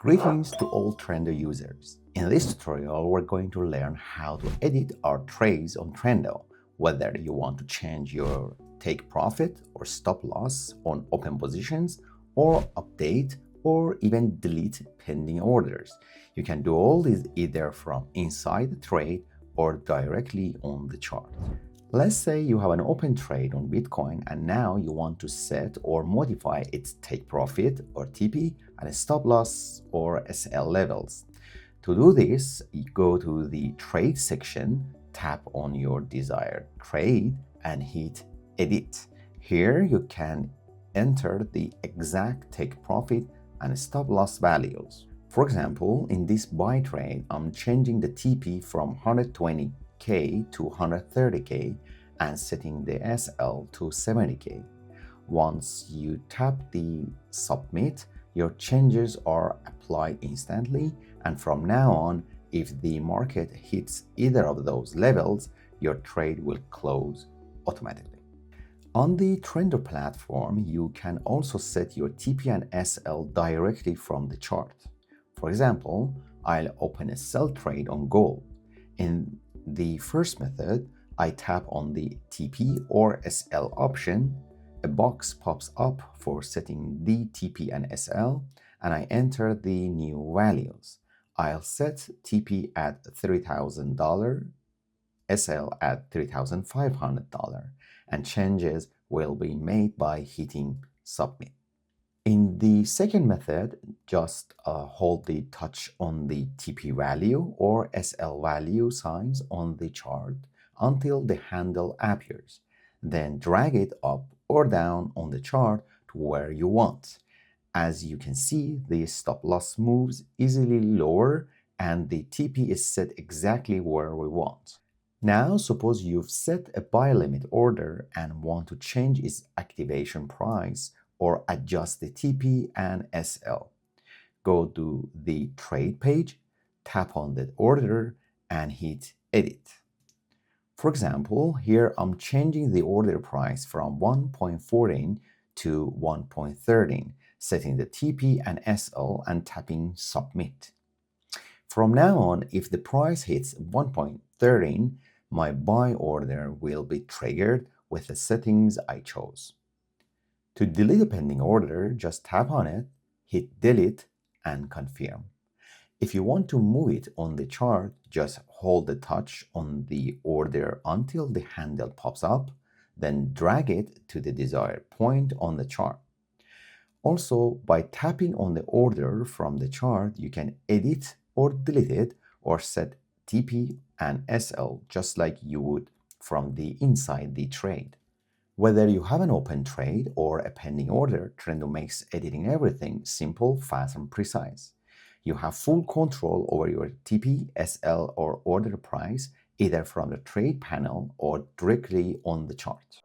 Greetings to all Trendo users. In this tutorial, we're going to learn how to edit our trades on Trendo, whether you want to change your take profit or stop loss on open positions, or update or even delete pending orders. You can do all this either from inside the trade or directly on the chart. Let's say you have an open trade on Bitcoin and now you want to set or modify its take profit or TP and stop loss or SL levels. To do this, you go to the trade section, tap on your desired trade and hit edit. Here you can enter the exact take profit and stop loss values. For example, in this buy trade, I'm changing the TP from 120K to 130K and setting the SL to 70K. Once you tap the submit, your changes are applied instantly, and from now on, if the market hits either of those levels, your trade will close automatically. On the Trendo platform, you can also set your TP and SL directly from the chart. For example, I'll open a sell trade on gold. In the first method, I tap on the TP or SL option. A box pops up for setting the TP and SL, and I enter the new values. I'll set TP at $3,000, SL at $3,500, and changes will be made by hitting submit. In the second method, just hold the touch on the TP value or SL value signs on the chart until the handle appears. Then drag it up or down on the chart to where you want. As you can see, the stop loss moves easily lower and the TP is set exactly where we want. Now, suppose you've set a buy limit order and want to change its activation price or adjust the TP and SL. Go to the trade page, tap on the order and hit edit. For example, here I'm changing the order price from 1.14 to 1.13, setting the TP and SL and tapping submit. From now on, if the price hits 1.13, my buy order will be triggered with the settings I chose. To delete a pending order, just tap on it, hit delete, and confirm. If you want to move it on the chart, just hold the touch on the order until the handle pops up, then drag it to the desired point on the chart. Also, by tapping on the order from the chart, you can edit or delete it or set TP and SL just like you would from the inside the trade. Whether you have an open trade or a pending order, Trendo makes editing everything simple, fast, and precise. You have full control over your TP, SL, or order price either from the trade panel or directly on the chart.